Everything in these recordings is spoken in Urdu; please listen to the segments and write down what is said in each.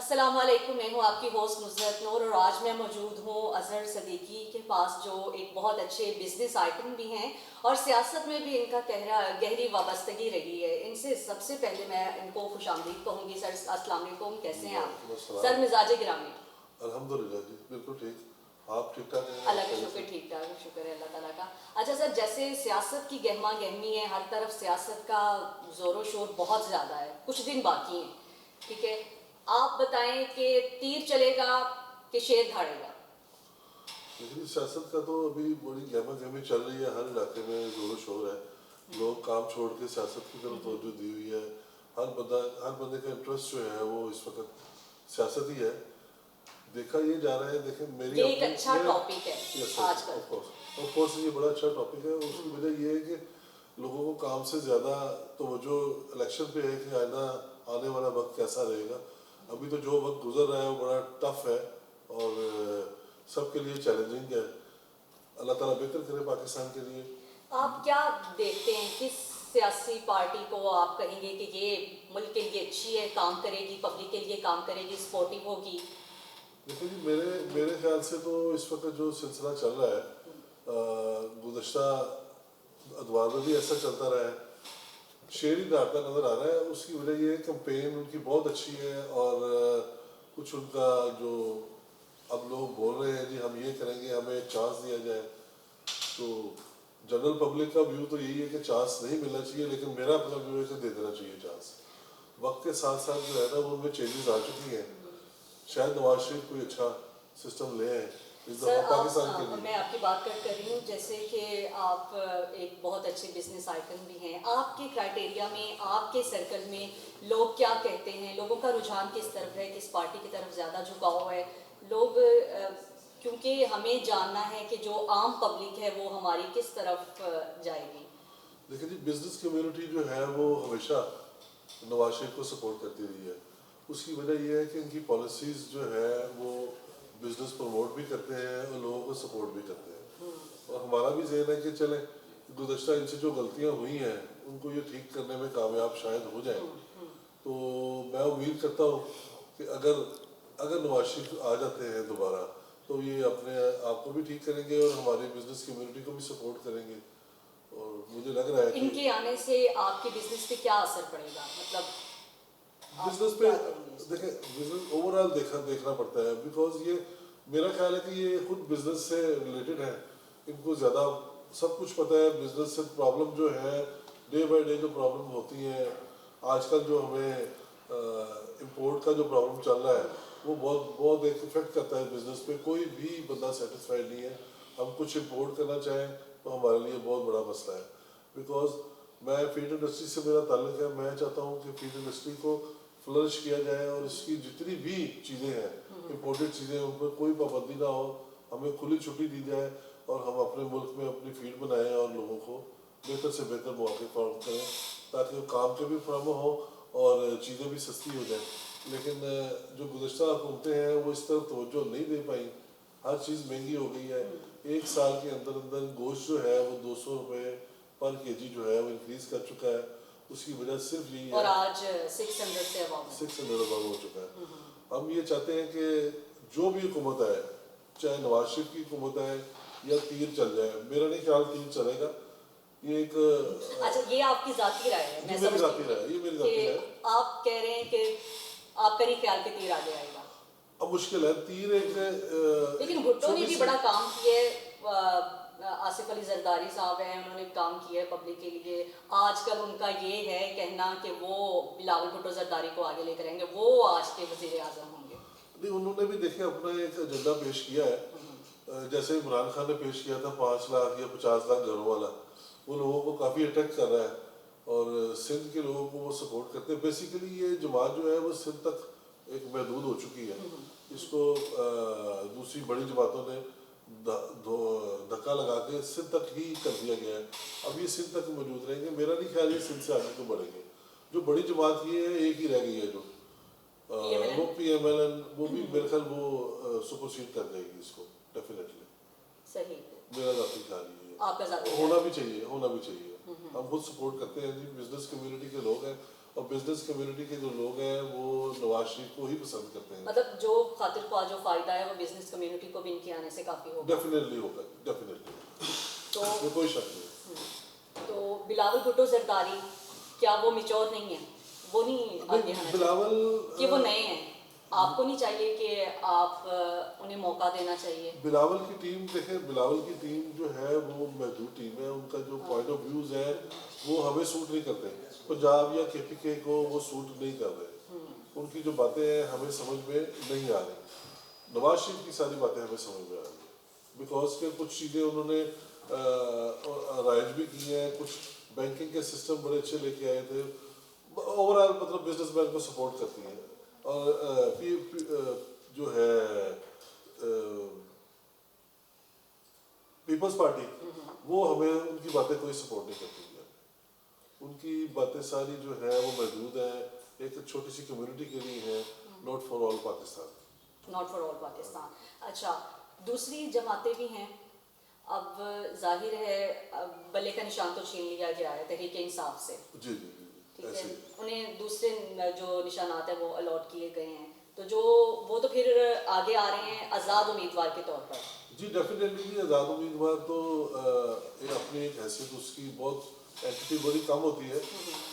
السلام علیکم، میں ہوں آپ کی ہوسٹ نصرت نور اور آج میں موجود ہوں اظہر صدیقی کے پاس جو ایک بہت اچھے بزنس آئکن بھی ہیں اور سیاست میں بھی ان کا گہری وابستگی رہی ہے. ان سے سب سے پہلے میں ان کو خوش آمدید کہوں گی. سر السلام علیکم، کیسے ہیں آپ؟ سر مزاج گرامی؟ الحمدللہ جی بالکل ٹھیک. آپ ٹھیک ٹھاک ہیں؟ اللہ کا شکر، ٹھیک ٹھاک، شکر ہے اللہ تعالیٰ کا. اچھا سر، جیسے سیاست کی گہما گہمی ہے، ہر طرف سیاست کا زور و شور بہت زیادہ ہے، کچھ دن باقی ہیں، ٹھیک ہے، آپ بتائیں کہ تیر چلے گا کہ شیر دھاڑے گا؟ لیکن سیاست کا تو ابھی بڑی گہما گہمی چل رہی ہے، ہر علاقے میں زور و شور ہے. لوگ کام چھوڑ کے سیاست کی طرف توجہ دی ہوئی ہے. ہر بندے کا انٹرسٹ جو ہے وہ اس وقت سیاست ہی ہے. دیکھا یہ جا رہا ہے، دیکھیں میری یہ ایک اچھا ٹاپک ہے آج کل. آف کورس یہ بڑا اچھا ٹاپک ہے. اس کی وجہ یہ ہے کہ لوگوں کو کام سے زیادہ توجہ الیکشن پہ ہے کہ آنے والا وقت کیسا رہے گا. ابھی تو جو وقت گزر رہا ہے وہ بڑا ٹف ہے اور سب کے لیے چیلنجنگ ہے. اللہ تعالیٰ بہتر کرے پاکستان کے لیے. آپ کیا دیکھتے ہیں، کس سیاسی پارٹی کو آپ کہیں گے کہ یہ ملک کے لیے اچھی ہے، کام کرے گی، پبلک کے لیے کام کرے گی، سپورٹیو ہوگی؟ دیکھیں جی، میرے خیال سے تو اس وقت جو سلسلہ چل رہا ہے گزشتہ ادوار میں بھی ایسا چلتا رہا ہے، شیر ہی دھاڑتا نظر آ رہا ہے. اس کی وجہ یہ ہے کمپین ان کی بہت اچھی ہے اور کچھ ان کا جو اب لوگ بول رہے ہیں جی ہم یہ کریں گے، ہمیں ایک چانس دیا جائے. تو جنرل پبلک کا ویو تو یہی ہے کہ چانس نہیں ملنا چاہیے، لیکن میرا اپنا ویو ہے کہ دے دینا چاہیے چانس. وقت کے ساتھ ساتھ جو ہے نا وہ ان میں چینجز آ چکی ہیں. شاید نواز شریف کوئی اچھا سسٹم لے آئیں اس دفعہ پاکستان کے لیے. میں آپ کی بات کر رہی ہوں، جیسے کہ آپ ایک بہت اچھے بزنس آئکن بھی ہیں. آپ کے کرائٹیریا میں، آپ کے سرکل میں لوگ کیا کہتے ہیں؟ لوگوں کا رجحان کس طرف ہے، کس پارٹی کی طرف زیادہ جھکاؤ ہے؟ لوگ کیونکہ ہمیں جاننا ہے کہ جو عام پبلک ہے وہ ہماری کس طرف جائے گی. دیکھیں جی، بزنس کمیونٹی جو ہے وہ ہمیشہ نواز شریف کو سپورٹ کرتی رہی ہے. اس کی وجہ یہ ہے کہ ان کی پالیسیز جو ہے وہ بزنس پروموٹ بھی کرتے ہیں اور لوگوں کو سپورٹ بھی کرتے ہیں. اور ہمارا بھی ذہن ہے کہ چلیں گزشتہ ان سے جو غلطیاں ہوئی ہیں ان کو یہ ٹھیک کرنے میں کامیاب شاید ہو جائیں. تو میں امید کرتا ہوں کہ اگر نواز شریف آ جاتے ہیں دوبارہ تو یہ اپنے آپ کو بھی ٹھیک کریں گے اور ہماری بزنس کمیونٹی کو بھی سپورٹ کریں گے. اور مجھے لگ رہا ہے کہ ان کے آنے سے آپ کے بزنس پہ کیا اثر پڑے گا؟ مطلب بزنس پہ دیکھیں، بزنس اوور آل دیکھنا پڑتا ہے. بیکاز یہ میرا خیال ہے کہ یہ خود بزنس سے ریلیٹڈ ہے. ان کو زیادہ سب کچھ پتہ ہے. بزنس سے پرابلم جو ہے ڈے بائی ڈے جو پرابلم ہوتی ہیں آج کل، جو ہمیں امپورٹ کا جو پرابلم چل رہا ہے وہ بہت ایک افیکٹ کرتا ہے بزنس پہ. کوئی بھی بندہ سیٹسفائیڈ نہیں ہے. ہم کچھ امپورٹ کرنا چاہیں تو ہمارے لیے بہت بڑا مسئلہ ہے. بیکاز میں فیڈ انڈسٹری سے میرا تعلق ہے. میں چاہتا ہوں کہ فیڈ انڈسٹری کو فلرش کیا جائے اور اس کی جتنی بھی چیزیں ہیں امپورٹڈ چیزیں ان پر کوئی پابندی نہ ہو. ہمیں کھلی چھٹی دی جائے اور ہم اپنے ملک میں اپنی فیڈ بنائیں اور لوگوں کو بہتر سے بہتر مواقع فراہم کریں تاکہ کام کے بھی فراہم ہوں اور چیزیں بھی سستی ہو جائیں. لیکن جو گزشتہ حکومتیں ہیں وہ اس طرف توجہ نہیں دے پائیں. ہر چیز مہنگی ہو گئی ہے. ایک سال کے اندر اندر گوشت جو ہے وہ 200 روپے پر کے جی جو ہے وہ انکریز کر چکا ہے. اس کی وجہ صرف یہی ہے، اور آج 600 سے ابو ہو چکا ہے. ہم یہ چاہتے ہیں کہ جو بھی حکومت آئے، چاہے نواز شریف کی حکومت آئے یا تیر چل جائے. میرا نہیں خیال تیر چلے گا. یہ ایک اچھا، یہ آپ کی ذاتی رائے ہے. یہ میری ذاتی رائے ہے. یہ میری ذاتی رائے ہے. آپ کہہ رہے ہیں کہ آپ کا نہیں خیال کہ تیر آگے آئے گا. اب مشکل ہے. تیر ایک لیکن بھٹو نے بھی بڑا کام کیا ہے. آصف علی زرداری صاحب ہیں، انہوں نے کام کیا ہے پبلک کے لیے. آج کل ان کا یہ ہے کہنا کہ وہ بلاول بھٹو زرداری کو آگے لے کر آئیں گے، وہ آج کے وزیر اعظم ہوں گے. نہیں، انہوں نے بھی دیکھیں اپنا ایک ایجنڈا پیش کیا ہے. جیسے عمران خان نے پیش کیا تھا 5 لاکھ یا 50 لاکھ گھروں والا. وہ لوگوں کو کافی اٹیک کر رہا ہے اور سندھ کے لوگوں کو وہ سپورٹ کرتے ہیں. بیسیکلی یہ جماعت جو ہے وہ سندھ تک ایک محدود ہو چکی ہے. اس کو دوسری بڑی جماعتوں نے دھکا لگا کے سندھ تک ہی کر دیا گیا ہے. اب یہ سندھ تک موجود رہیں گے. میرا نہیں خیال یہ سندھ سے آگے تو بڑھیں گے. جو بڑی جماعت یہ ہے ایک ہی رہ گئی ہے جو وہ پی ایم ایل این، وہ بھی میرے خیال وہ سپر سیڈ کر دے گی اس کو ڈیفینیٹلی. صحیح. میرا ذاتی خیال یہ آپ کا ذاتی ہونا بھی چاہیے. ہم خود سپورٹ کرتے ہیں جی. بزنس کمیونٹی کے لوگ ہیں اور بزنس کمیونٹی کے جو لوگ ہیں وہ نواز شریف کو ہی پسند کرتے ہیں. مطلب جو خاطر خواہ جو فائدہ ہے وہ بزنس کمیونٹی کو بھی ان کے آنے سے کافی ہوگا. ڈیفینیٹلی ہوگا, ڈیفینیٹلی, تو یہ کوئی شک نہیں. تو بلاول بھٹو زرداری کیا وہ میچور نہیں ہے, وہ نہیں آگے آنا بلاول چاہیے کہ وہ نئے ہیں؟ آپ کو نہیں چاہیے کہ آپ انہیں موقع دینا چاہیے؟ بلاول کی ٹیم دیکھیں, بلاول کی ٹیم جو ہے وہ محدود ٹیم ہے, ان کا جو پوائنٹ آف ویوز ہے وہ ہمیں سوٹ نہیں کرتے. پنجاب یا کے پی کے کو وہ سوٹ نہیں کر رہے, ان کی جو باتیں ہیں ہمیں سمجھ میں نہیں آ رہی. نواز شریف کی ساری باتیں ہمیں سمجھ میں آ رہی ہیں, بیکاز کہ کچھ چیزیں انہوں نے رائج بھی کی ہیں, کچھ بینکنگ کے سسٹم بڑے اچھے لے کے آئے تھے. اوور آل مطلب بزنس مین کو سپورٹ کرتی ہیں. اور جو ہے پیپلز پارٹی وہ ہمیں ان کی باتیں کوئی سپورٹ نہیں کرتی ہے. ان کی باتیں ساری جو ہے وہ محدود ہیں, ایک چھوٹی سی کمیونٹی کے لیے ہیں, not for all Pakistan. Not for all Pakistan. اچھا, دوسری جماعتیں بھی ہیں. اب ظاہر ہے بلے کا نشان تو چھین لیا گیا ہے تحریک انصاف سے. جی جی جی, ٹھیک ہے, ایسے انہیں دوسرے جو نشانات ہیں وہ الاٹ کیے گئے ہیں, تو جو وہ تو پھر آگے آ رہے ہیں آزاد امیدوار کے طور پر. جی ڈیفینیٹلی آزاد امیدوار تو اپنی ایک حیثیت اس کی بہت اینٹی بڑی کم ہوتی ہے.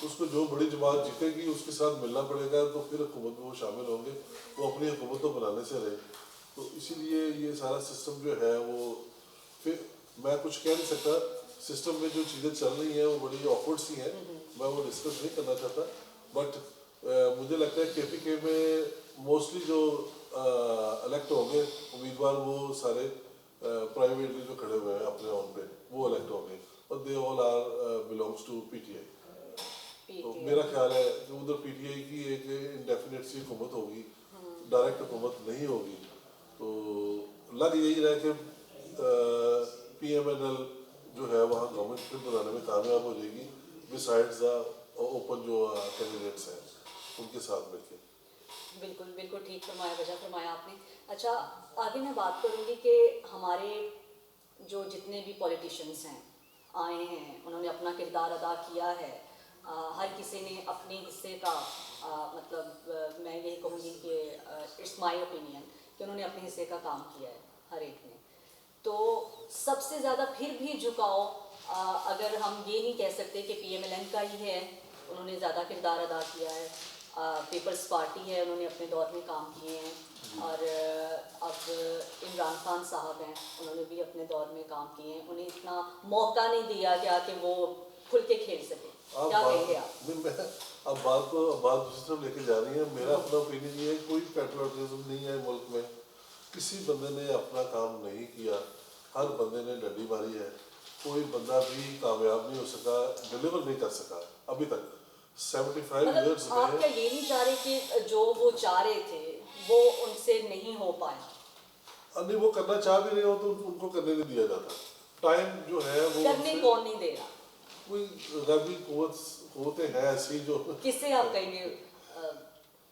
اس کو جو بڑی جماعت جیتے گی اس کے ساتھ ملنا پڑے گا, تو پھر حکومت میں وہ شامل ہوں گے. وہ اپنی حکومت تو بنانے سے رہے, تو اسی لیے یہ سارا سسٹم جو ہے وہ پھر میں کچھ کہہ نہیں سکتا. سسٹم میں جو چیزیں چل رہی ہیں وہ بڑی آکورڈ سی ہیں, میں وہ ڈسکس نہیں کرنا چاہتا. بٹ مجھے لگتا ہے کے پی کے میں موسٹلی جو الیکٹ ہوں گے امیدوار وہ سارے پرائیویٹلی جو کھڑے ہوئے ہیں اپنے آن پہ وہ الیکٹ ہوں گے, اور they all are belongs to P T I. تو میرا خیال ہے کہ ادھر پی ٹی آئی کی ایک انڈیفینیٹ سی حکومت ہوگی, ڈائریکٹ حکومت نہیں ہوگی. تو لگ یہی رہا کہ پی ایم این ایل جو ہے وہاں گورنمنٹ پھر بنانے میں کامیاب ہو جائے گی, بسائڈز دا اوپن جو کینڈیڈیٹس ہیں ان کے ساتھ مل کے. بالکل بالکل ٹھیک فرمایا, وجہ فرمایا آپ نے. اچھا, آگے میں بات کروں گی کہ ہمارے جو جتنے بھی پولیٹیشینس ہیں آئے ہیں, انہوں نے اپنا کردار ادا کیا ہے. ہر کسی نے اپنے حصے کا مطلب میں یہی کہوں گی کہ اٹس مائی اوپینین کہ انہوں نے اپنے حصے کا کام کیا ہے ہر ایک نے. تو سب سے زیادہ پھر بھی جھکاؤ اگر ہم یہ نہیں کہہ سکتے کہ پی ایم ایل این کا ہی ہے, انہوں نے زیادہ کردار ادا کیا ہے. پیپلز پارٹی ہے, انہوں نے اپنے دور میں کام کیے ہیں. اور اب عمران خان صاحب ہیں, انہوں نے بھی اپنے دور میں کام کیے ہیں. انہیں اتنا موقع نہیں دیا گیا کہ وہ کھل کے کھیل سکے. کیا کہیں گے آپ؟ اب بات دوسری طرف لے کے جا رہی ہے. میرا اپنا اوپینین یہ ہے کوئی پیٹریوٹزم نہیں ہے ملک میں. کسی بندے نے اپنا کام نہیں کیا, ہر بندے نے ڈنڈی ماری ہے. کوئی بندہ بھی کامیاب نہیں ہو سکا, ڈلیور نہیں کر سکا ابھی تک. 75 ایئرس میں آپ کیا یہ نہیں چاہ رہے کہ جو وہ چاہ رہے تھے وہ ان سے نہیں ہو پائے؟ نہیں, وہ کرنا چاہ بھی رہے ہو تو ان کو کرنے نہیں دیا جاتا. ٹائم جو ہے وہ کرنے کون نہیں دے رہا؟ کوئی غیبی قوتیں ہیں ایسی جو کس سے آپ کہیں گے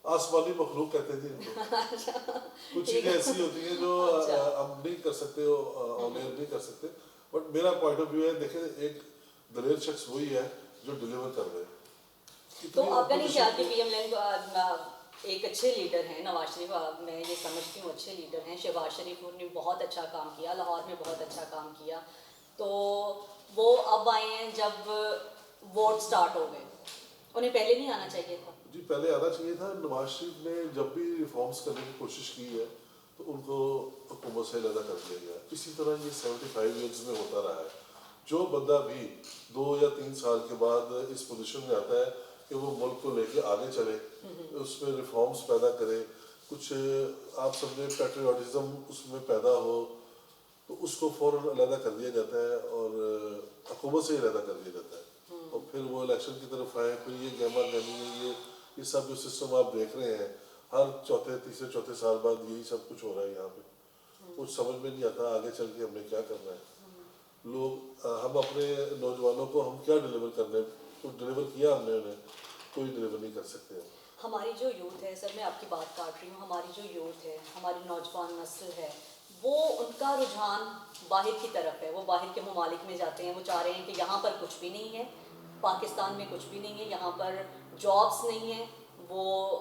آسمانی مخلوق کہتے تھے. کچھ چیزیں ایسی ہوتی ہیں جو ہم نہیں کر سکتے, آن ایئر نہیں کر سکتے. بٹ میرا پوائنٹ آف ویو ہے, دیکھیں ایک دلیر شخص وہی ہے جو ڈلیور کر رہے. تو آپ کا نہیں خیال کہ پی ایم ایل ایک اچھے لیڈر ہیں نواز شریف, میں یہ سمجھتی ہوں اچھے لیڈر ہیں. شہباز شریف نے بہت اچھا کام کیا, لاہور میں بہت اچھا کام کیا. تو وہ اب آئے ہیں جب ووٹ سٹارٹ ہو گئے, انہیں پہلے نہیں آنا چاہیے تھا؟ جی پہلے آنا چاہیے تھا. نواز شریف نے جب بھی ریفارمز کرنے کی کوشش کی ہے تو ان کو حکومت سے علیحدہ کر دیا گیا. اسی طرح یہ 75 ایئرز میں ہوتا رہا ہے. جو بندہ بھی 2 یا 3 سال کے بعد اس پوزیشن میں آتا ہے کہ وہ ملک کو لے کے آگے چلے, اس میں ریفارمز پیدا کرے, کچھ آپ سمجھیں پیٹریوٹزم اس میں پیدا ہو, تو اس کو فوراً علیحدہ کر دیا جاتا ہے اور حکومت سے علیحدہ کر دیا جاتا ہے. اور پھر وہ الیکشن کی طرف آئے, پھر یہ گہما گہمی ہے, یہ سب جو سسٹم آپ دیکھ رہے ہیں ہر تیسرے چوتھے سال بعد یہی سب کچھ ہو رہا ہے یہاں پہ. کچھ سمجھ میں نہیں آتا آگے چل کے ہم نے کیا کرنا ہے. لوگ ہم اپنے نوجوانوں کو ہم کیا ڈلیور کرنے, کچھ ڈلیور کیا ہم نے انہیں, کوئی ڈلیور نہیں کر سکتے. ہماری جو یوتھ ہے, سر میں آپ کی بات کاٹ رہی ہوں, ہماری جو یوتھ ہے, ہماری نوجوان نسل ہے, وہ ان کا رجحان باہر کی طرف ہے. وہ باہر کے ممالک میں جاتے ہیں, وہ چاہ رہے ہیں کہ یہاں پر کچھ بھی نہیں ہے, پاکستان میں کچھ بھی نہیں ہے, یہاں پر جابس نہیں ہیں وہ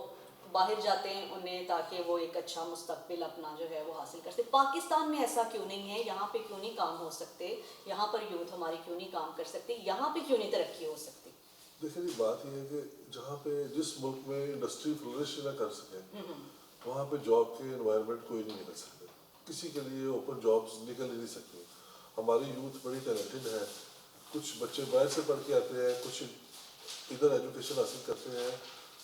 باہر جاتے ہیں انہیں تاکہ وہ ایک اچھا مستقبل اپنا جو ہے وہ حاصل کر سکتے. پاکستان میں ایسا کیوں نہیں ہے؟ یہاں پہ کیوں نہیں کام ہو سکتے؟ یہاں پر یوتھ ہماری کیوں نہیں کام کر سکتی؟ یہاں پہ کیوں نہیں ترقی ہو سکتی؟ دیکھیں جی بات یہ ہے کہ جہاں پہ جس ملک میں انڈسٹری فلرش نہ کر سکے وہاں پہ جاب کے انوائرمنٹ کوئی نہیں نکل سکتے. کسی کے لیے اوپن جابس نکل ہی نہیں سکتی. ہماری یوتھ بڑی ٹیلنٹڈ ہے. کچھ بچے باہر سے پڑھ کے آتے ہیں, کچھ ادھر ایجوکیشن حاصل کرتے ہیں,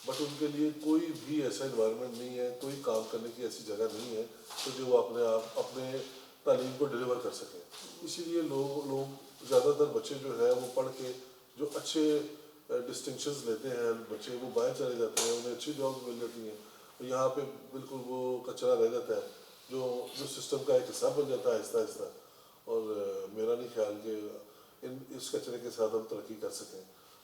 بٹ ان کے لیے کوئی بھی ایسا انوائرمنٹ نہیں ہے, کوئی کام کرنے کی ایسی جگہ نہیں ہے تو جو وہ اپنے تعلیم کو ڈلیور کر سکیں. اسی لیے لوگ زیادہ تر بچے جو ہے وہ پڑھ کے جو اچھے ڈسٹنکشنز لیتے ہیں بچے, وہ باہر چلے جاتے ہیں, انہیں اچھی جاب مل جاتی ہیں. یہاں پہ بالکل وہ کچرا رہ جاتا ہے جو سسٹم کا ایک حصہ بن جاتا ہے آہستہ آہستہ. اور میرا نہیں خیال کہ اس کچرے کے ساتھ ہم ترقی کر سکیں.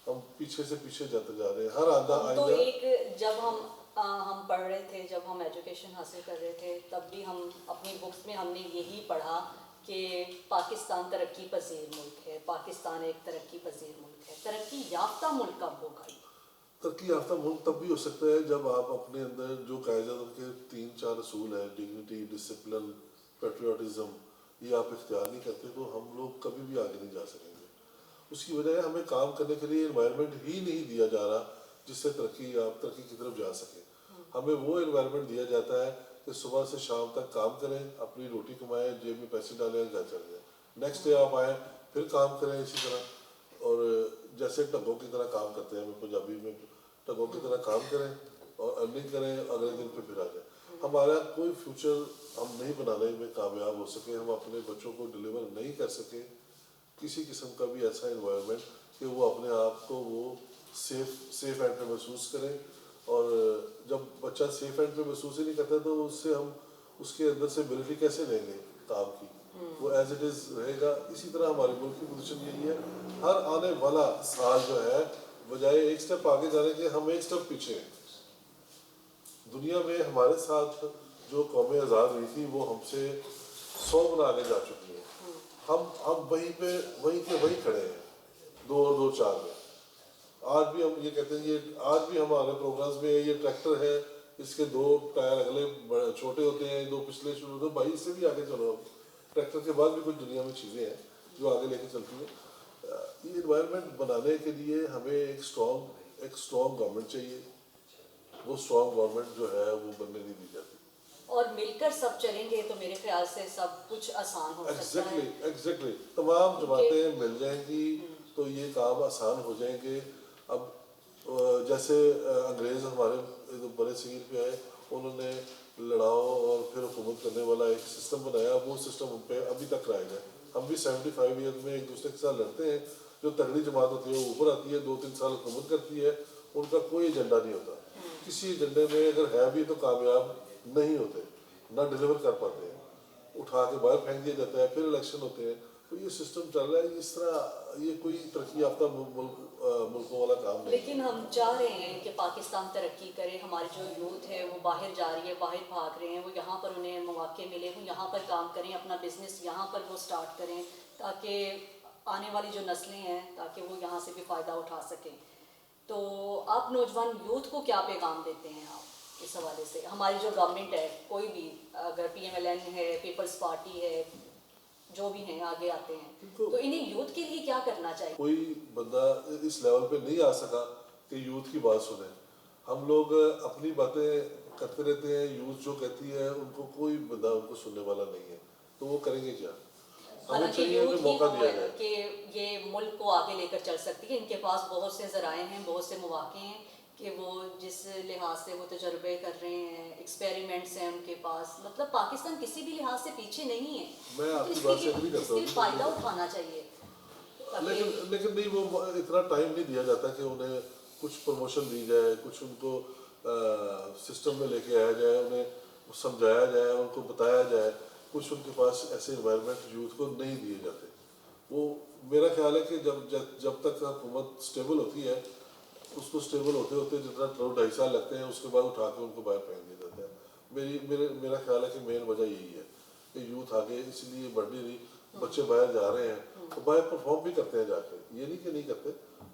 ہم پیچھے سے پیچھے جاتے جا رہے ہیں. ہر تو آئندہ ایک جب ہم پڑھ رہے تھے, جب ہم ایجوکیشن حاصل کر رہے تھے, تب بھی ہم اپنی بکس میں ہم نے یہی پڑھا کہ پاکستان ترقی پذیر ملک ہے, پاکستان ایک ترقی پذیر ملک ہے. ترقی یافتہ ملک کب ہوگا؟ ترقی یافتہ ملک تب بھی ہو سکتا ہے جب آپ اپنے اندر جو قائد اعظم کے 3-4 اصول ہیں, ڈگنیٹی, ڈسپلن, پیٹریوٹزم, یہ آپ اختیار نہیں کرتے تو ہم لوگ کبھی بھی آگے نہیں جا سکیں گے. اس کی وجہ ہے ہمیں کام کرنے کے لیے انوائرمنٹ ہی نہیں دیا جا رہا جس سے آپ ترقی کی طرف جا سکیں. ہمیں وہ انوائرمنٹ دیا جاتا ہے کہ صبح سے شام تک کام کریں, اپنی روٹی کمائیں, جیب میں پیسے ڈالیں, گھر چلے جائیں. نیکسٹ ڈے آپ آئیں پھر کام کریں اسی طرح. اور جیسے ٹگوں کی طرح کام کرتے ہیں, ہمیں پنجابی میں ٹگوں کی طرح کام کریں اور ارننگ کریں, اگلے دن پھر آ جائیں. ہمارا کوئی فیوچر ہم نہیں بنانے میں کامیاب ہو سکے, ہم اپنے بچوں کو ڈلیور نہیں کر سکے کسی قسم کا بھی ایسا انوائرمنٹ کہ وہ اپنے آپ کو وہ سیف اینڈ پہ محسوس کریں. اور جب بچہ سیف اینڈ پہ محسوس ہی نہیں کرتا تو اس سے ہم اس کے اندر سے ابیلٹی کیسے لیں گے کام کی؟ وہ ایز اٹ از رہے گا. اسی طرح ہمارے ملک کی پوزیشن یہی ہے, ہر آنے والا سال جو ہے بجائے ایک سٹیپ آگے جانے کے ہم ایک سٹیپ پیچھے ہیں. دنیا میں ہمارے ساتھ جو قومیں آزاد ہوئی تھی وہ ہم سے 100 گنا آگے جا چکی ہیں. ہم وہیں کھڑے ہیں 2004 میں. آج بھی ہم یہ کہتے ہیں, یہ آج بھی ہمارے پروگرامز میں یہ ٹریکٹر ہے, اس کے 2 ٹائر اگلے چھوٹے ہوتے ہیں, 2 پچھلے شروع ہوتے ہیں. بھائی اس سے بھی آگے چلو. ٹریکٹر کے بعد بھی کچھ دنیا میں چیزیں ہیں جو آگے لے کے چلتی ہیں. یہ انوائرمنٹ بنانے کے لیے ہمیں ایک اسٹرانگ گورنمنٹ چاہیے. وہ اسٹرانگ گورنمنٹ جو ہے وہ بننے نہیں دی جاتی. اور مل کر سب چلیں گے تو میرے خیال سے سب کچھ آسان ہو سکتا ہے. ایگزیکٹلی تمام جماعتیں مل جائیں گی تو یہ کام آسان ہو جائیں گے. اب جیسے انگریز ہمارے بڑے صغیر پہ آئے, انہوں نے لڑاؤ اور پھر حکومت کرنے والا ایک سسٹم بنایا, وہ سسٹم ہم پہ ابھی تک رائج ہے. ہم بھی 75 ایئر میں ایک دوسرے کے ساتھ لڑتے ہیں. جو تگڑی جماعت ہوتی ہے وہ اوپر آتی ہے, 2-3 سال حکومت کرتی ہے, ان کا کوئی ایجنڈا نہیں ہوتا. کسی ایجنڈے میں اگر ہے بھی تو کامیاب نہیں ہوتے, نہ ڈلیور کر پاتے ہیں, اٹھا کے باہر پھینک دیا جاتا ہے, پھر الیکشن ہوتے ہیں. تو یہ سسٹم چل رہا ہے اس طرح. یہ کوئی ترقی یافتہ ملکوں والا کام نہیں. لیکن ہم چاہ رہے ہیں کہ پاکستان ترقی کرے. ہماری جو یوتھ ہے وہ باہر جا رہی ہے, باہر بھاگ رہے ہیں, وہ یہاں پر انہیں مواقع ملے, وہ یہاں پر کام کریں, اپنا بزنس یہاں پر وہ سٹارٹ کریں تاکہ آنے والی جو نسلیں ہیں تاکہ وہ یہاں سے بھی فائدہ اٹھا سکیں. تو آپ نوجوان یوتھ کو کیا پیغام دیتے ہیں آپ اس حوالے سے؟ ہماری جو گورنمنٹ ہے, کوئی بھی, اگر PMLN ہے, پیپلز پارٹی ہے, جو بھی ہیں آگے آتے ہیں, تو انہیں یوتھ کے لیے کیا کرنا چاہیے؟ کوئی بندہ اس لیول پہ نہیں آ سکا کہ یوتھ کی بات سنیں. ہم لوگ اپنی باتیں کرتے رہتے ہیں, یوتھ جو کہتی ہے ان کو کوئی بندہ ان کو سننے والا نہیں ہے, تو وہ کریں گے کیا؟ ہمیں حالانکہ چاہیے کہ یوتھ ہی موقع وہ دیا ہے جائے کہ یہ ملک کو آگے لے کر چل سکتی ہے. ان کے پاس بہت سے ذرائع ہیں, بہت سے مواقع ہیں کہ وہ جس لحاظ سے وہ تجربے کر رہے ہیں, ایکسپیریمنٹس ہیں ان کے پاس. مطلب پاکستان کسی بھی لحاظ سے پیچھے نہیں ہے. میں آپ تو کی اس بات سے کے ایگری لیے کرتا ہوں. فائدہ اٹھانا چاہیے. لیکن نہیں, وہ اتنا ٹائم نہیں دیا جاتا کہ انہیں کچھ پروموشن دی جائے, کچھ ان کو سسٹم میں لے کے آیا جائے, انہیں سمجھایا جائے, ان کو بتایا جائے. کچھ ان کے پاس ایسے انوائرمنٹ یوتھ کو نہیں دیے جاتے. وہ میرا خیال ہے کہ جب تک حکومت اسٹیبل ہوتی ہے, اس کو اسٹیبل ہوتے ہوتے جتنا 2-2.5 سال لگتے ہیں, اس کے بعد اٹھا کے ان کو باہر پھینک دیا جاتا ہے. میرا خیال ہے کہ مین وجہ یہی ہے کہ یوتھ آگے اس لیے بڑھ نہیں رہی. بچے باہر جا رہے ہیں تو باہر پرفارم بھی کرتے ہیں جا کے, یہ نہیں کہ نہیں کرتے,